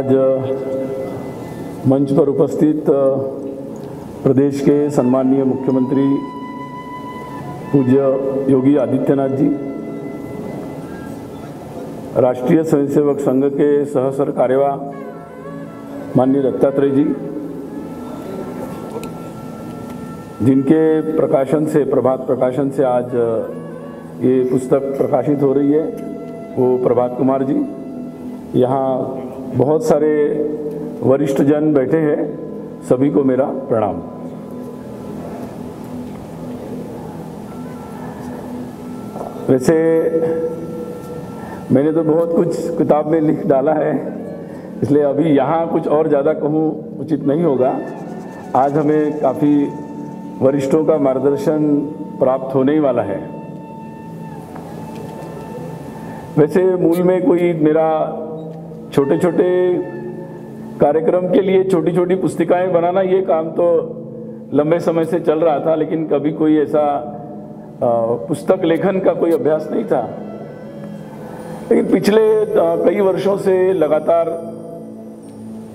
आज मंच पर उपस्थित प्रदेश के सम्माननीय मुख्यमंत्री पूज्य योगी आदित्यनाथ जी, राष्ट्रीय स्वयंसेवक संघ के सहसर कार्यवाह माननीय दत्तात्रेय जी, जिनके प्रकाशन से, प्रभात प्रकाशन से आज ये पुस्तक प्रकाशित हो रही है, वो प्रभात कुमार जी। यहाँ बहुत सारे वरिष्ठ जन बैठे हैं, सभी को मेरा प्रणाम। वैसे मैंने तो बहुत कुछ किताब में लिख डाला है, इसलिए अभी यहाँ कुछ और ज़्यादा कहूँ उचित नहीं होगा। आज हमें काफ़ी वरिष्ठों का मार्गदर्शन प्राप्त होने ही वाला है। वैसे मूल में कोई मेरा छोटे छोटे कार्यक्रम के लिए छोटी छोटी पुस्तिकाएं बनाना, ये काम तो लंबे समय से चल रहा था, लेकिन कभी कोई ऐसा पुस्तक लेखन का कोई अभ्यास नहीं था। लेकिन पिछले कई वर्षों से लगातार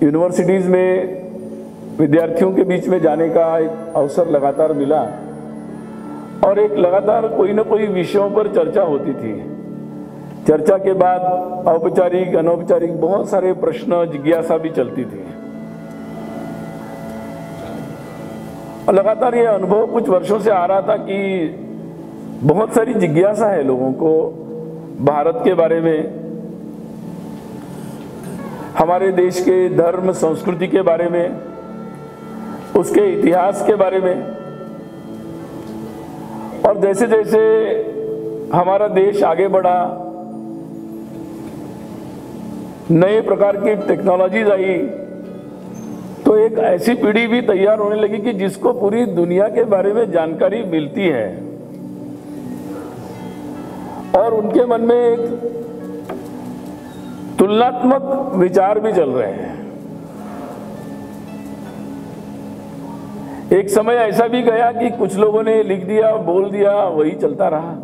यूनिवर्सिटीज़ में विद्यार्थियों के बीच में जाने का एक अवसर लगातार मिला और एक लगातार कोई न कोई विषयों पर चर्चा होती थी। चर्चा के बाद औपचारिक अनौपचारिक बहुत सारे प्रश्न, जिज्ञासा भी चलती थी। और लगातार ये अनुभव कुछ वर्षों से आ रहा था कि बहुत सारी जिज्ञासा है लोगों को भारत के बारे में, हमारे देश के धर्म संस्कृति के बारे में, उसके इतिहास के बारे में। और जैसे जैसे हमारा देश आगे बढ़ा, नए प्रकार की टेक्नोलॉजीज आई, तो एक ऐसी पीढ़ी भी तैयार होने लगी कि जिसको पूरी दुनिया के बारे में जानकारी मिलती है और उनके मन में एक तुलनात्मक विचार भी चल रहे हैं। एक समय ऐसा भी गया कि कुछ लोगों ने लिख दिया, बोल दिया, वही चलता रहा।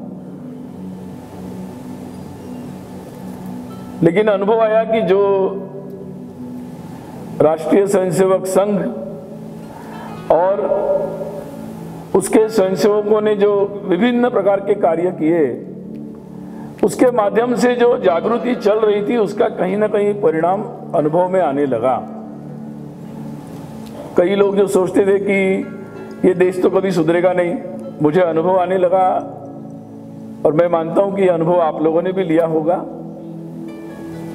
लेकिन अनुभव आया कि जो राष्ट्रीय स्वयंसेवक संघ और उसके स्वयंसेवकों ने जो विभिन्न प्रकार के कार्य किए, उसके माध्यम से जो जागृति चल रही थी, उसका कहीं ना कहीं परिणाम अनुभव में आने लगा। कई लोग जो सोचते थे कि ये देश तो कभी सुधरेगा नहीं, मुझे अनुभव आने लगा, और मैं मानता हूं कि ये अनुभव आप लोगों ने भी लिया होगा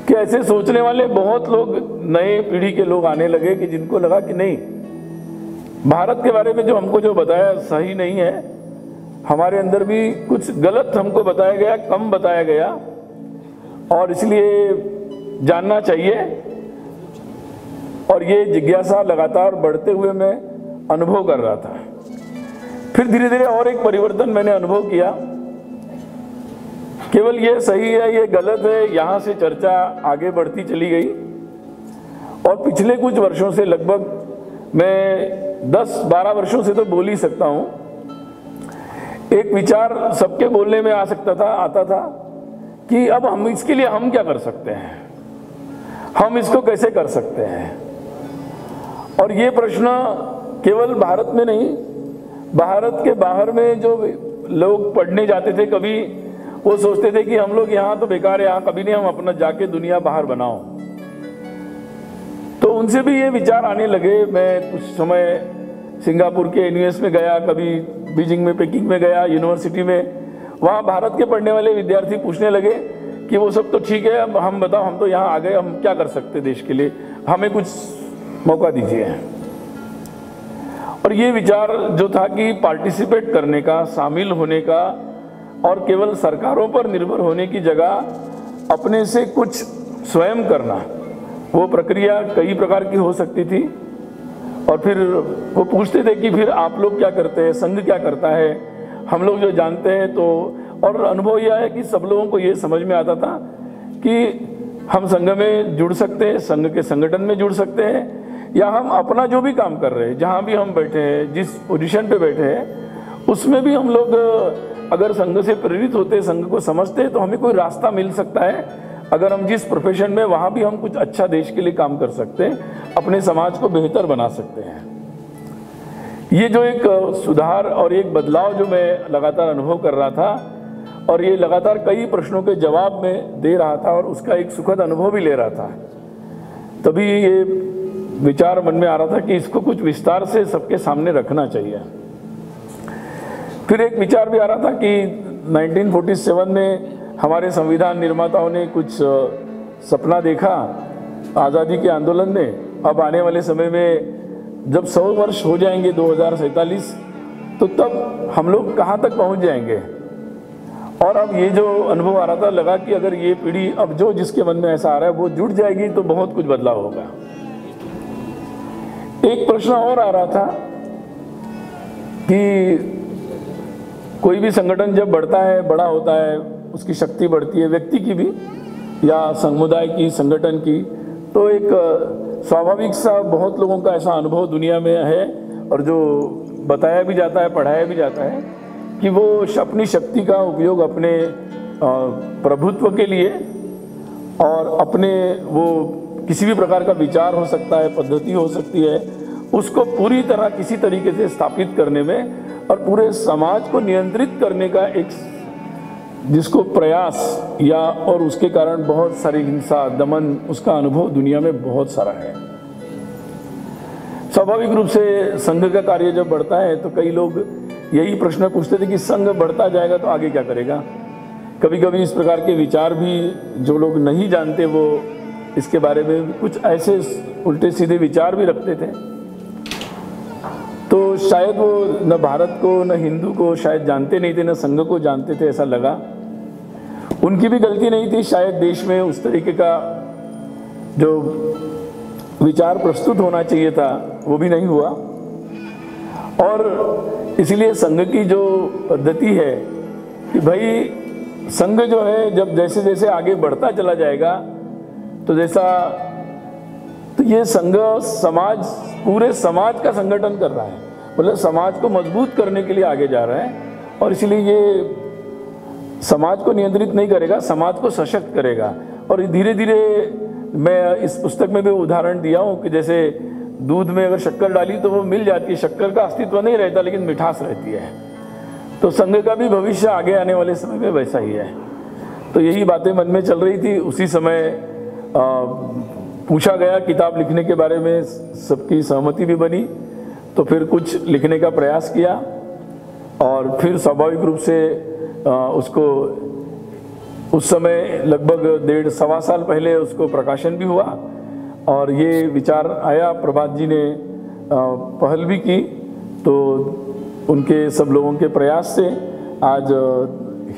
कि ऐसे सोचने वाले बहुत लोग, नए पीढ़ी के लोग आने लगे कि जिनको लगा कि नहीं, भारत के बारे में जो हमको जो बताया सही नहीं है, हमारे अंदर भी कुछ गलत हमको बताया गया, कम बताया गया, और इसलिए जानना चाहिए। और ये जिज्ञासा लगातार बढ़ते हुए मैं अनुभव कर रहा था। फिर धीरे धीरे और एक परिवर्तन मैंने अनुभव किया। केवल ये सही है, ये गलत है, यहाँ से चर्चा आगे बढ़ती चली गई। और पिछले कुछ वर्षों से, लगभग मैं 10-12 वर्षों से तो बोल ही सकता हूँ, एक विचार सबके बोलने में आता था कि अब हम इसके लिए हम क्या कर सकते हैं, हम इसको कैसे कर सकते हैं। और ये प्रश्न केवल भारत में नहीं, भारत के बाहर में जो लोग पढ़ने जाते थे, कभी वो सोचते थे कि हम लोग यहाँ तो बेकार है, यहाँ कभी नहीं, हम अपना जाके दुनिया बाहर बनाओ। तो उनसे भी ये विचार आने लगे। मैं कुछ समय सिंगापुर के NUS में गया, कभी बीजिंग में, पेकिंग में गया, यूनिवर्सिटी में। वहाँ भारत के पढ़ने वाले विद्यार्थी पूछने लगे कि वो सब तो ठीक है, अब हम बताओ, हम तो यहाँ आ गए, हम क्या कर सकते देश के लिए, हमें कुछ मौका दीजिए। और ये विचार जो था कि पार्टिसिपेट करने का, शामिल होने का, और केवल सरकारों पर निर्भर होने की जगह अपने से कुछ स्वयं करना, वो प्रक्रिया कई प्रकार की हो सकती थी। और फिर वो पूछते थे कि फिर आप लोग क्या करते हैं, संघ क्या करता है, हम लोग जो जानते हैं। तो और अनुभव यह है कि सब लोगों को ये समझ में आता था कि हम संघ में जुड़ सकते हैं, संघ के संगठन में जुड़ सकते हैं, या हम अपना जो भी काम कर रहे हैं, जहाँ भी हम बैठे हैं, जिस पोजीशन पे बैठे हैं, उसमें भी हम लोग अगर संघ से प्रेरित होते, संघ को समझते हैं, तो हमें कोई रास्ता मिल सकता है अगर हम जिस प्रोफेशन में, वहाँ भी हम कुछ अच्छा देश के लिए काम कर सकते हैं, अपने समाज को बेहतर बना सकते हैं। ये जो एक सुधार और एक बदलाव जो मैं लगातार अनुभव कर रहा था, और ये लगातार कई प्रश्नों के जवाब में दे रहा था और उसका एक सुखद अनुभव भी ले रहा था, तभी ये विचार मन में आ रहा था कि इसको कुछ विस्तार से सबके सामने रखना चाहिए। फिर एक विचार भी आ रहा था कि 1947 में हमारे संविधान निर्माताओं ने कुछ सपना देखा आज़ादी के आंदोलन में। अब आने वाले समय में जब 100 वर्ष हो जाएंगे 2047, तो तब हम लोग कहाँ तक पहुँच जाएंगे। और अब ये जो अनुभव आ रहा था, लगा कि अगर ये पीढ़ी अब जो जिसके मन में ऐसा आ रहा है वो जुड़ जाएगी तो बहुत कुछ बदलाव होगा। एक प्रश्न और आ रहा था कि कोई भी संगठन जब बढ़ता है, बड़ा होता है, उसकी शक्ति बढ़ती है, व्यक्ति की भी या समुदाय की, संगठन की, तो एक स्वाभाविक सा बहुत लोगों का ऐसा अनुभव दुनिया में है और जो बताया भी जाता है, पढ़ाया भी जाता है कि वो अपनी शक्ति का उपयोग अपने प्रभुत्व के लिए और अपने वो किसी भी प्रकार का विचार हो सकता है, पद्धति हो सकती है, उसको पूरी तरह किसी तरीके से स्थापित करने में और पूरे समाज को नियंत्रित करने का एक जिसको प्रयास या और उसके कारण बहुत सारी हिंसा, दमन, उसका अनुभव दुनिया में बहुत सारा है। स्वाभाविक रूप से संघ का कार्य जब बढ़ता है तो कई लोग यही प्रश्न पूछते थे कि संघ बढ़ता जाएगा तो आगे क्या करेगा। कभी कभी इस प्रकार के विचार भी जो लोग नहीं जानते वो इसके बारे में कुछ ऐसे उल्टे सीधे विचार भी रखते थे। तो शायद वो न भारत को न हिंदू को शायद जानते नहीं थे, न संघ को जानते थे, ऐसा लगा। उनकी भी गलती नहीं थी, शायद देश में उस तरीके का जो विचार प्रस्तुत होना चाहिए था वो भी नहीं हुआ। और इसलिए संघ की जो पद्धति है कि भाई संघ जो है जब जैसे जैसे आगे बढ़ता चला जाएगा तो तो ये संघ समाज, पूरे समाज का संगठन कर रहा है, मतलब समाज को मजबूत करने के लिए आगे जा रहा है। और इसलिए ये समाज को नियंत्रित नहीं करेगा, समाज को सशक्त करेगा। और धीरे धीरे मैं इस पुस्तक में भी उदाहरण दिया हूँ कि जैसे दूध में अगर शक्कर डाली तो वो मिल जाती है, शक्कर का अस्तित्व नहीं रहता लेकिन मिठास रहती है। तो संघ का भी भविष्य आगे आने वाले समय में वैसा ही है। तो यही बातें मन में चल रही थी। उसी समय पूछा गया किताब लिखने के बारे में, सबकी सहमति भी बनी, तो फिर कुछ लिखने का प्रयास किया और फिर स्वाभाविक रूप से उसको उस समय लगभग 1.5-1.25 साल पहले उसको प्रकाशन भी हुआ। और ये विचार आया, प्रभात जी ने पहल भी की, तो उनके सब लोगों के प्रयास से आज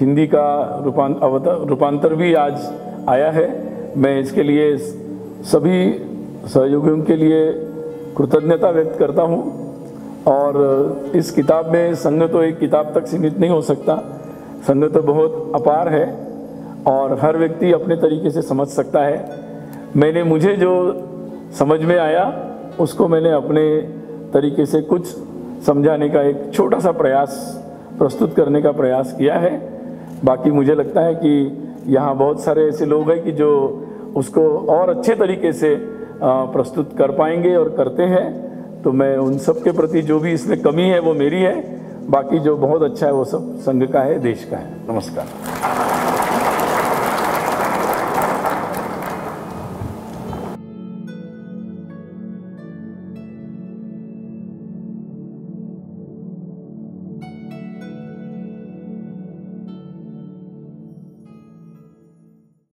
हिंदी का रूपांतर भी आज आया है। मैं इसके लिए सभी सहयोगियों के लिए कृतज्ञता व्यक्त करता हूँ। और इस किताब में संघ तो एक किताब तक सीमित नहीं हो सकता, संघ तो बहुत अपार है और हर व्यक्ति अपने तरीके से समझ सकता है। मुझे जो समझ में आया उसको मैंने अपने तरीके से कुछ समझाने का एक छोटा सा प्रयास प्रस्तुत करने का प्रयास किया है। बाकी मुझे लगता है कि यहाँ बहुत सारे ऐसे लोग हैं कि जो उसको और अच्छे तरीके से प्रस्तुत कर पाएंगे और करते हैं। तो मैं उन सब के प्रति जो भी इसमें कमी है वो मेरी है, बाकी जो बहुत अच्छा है वो सब संघ का है, देश का है। नमस्कार।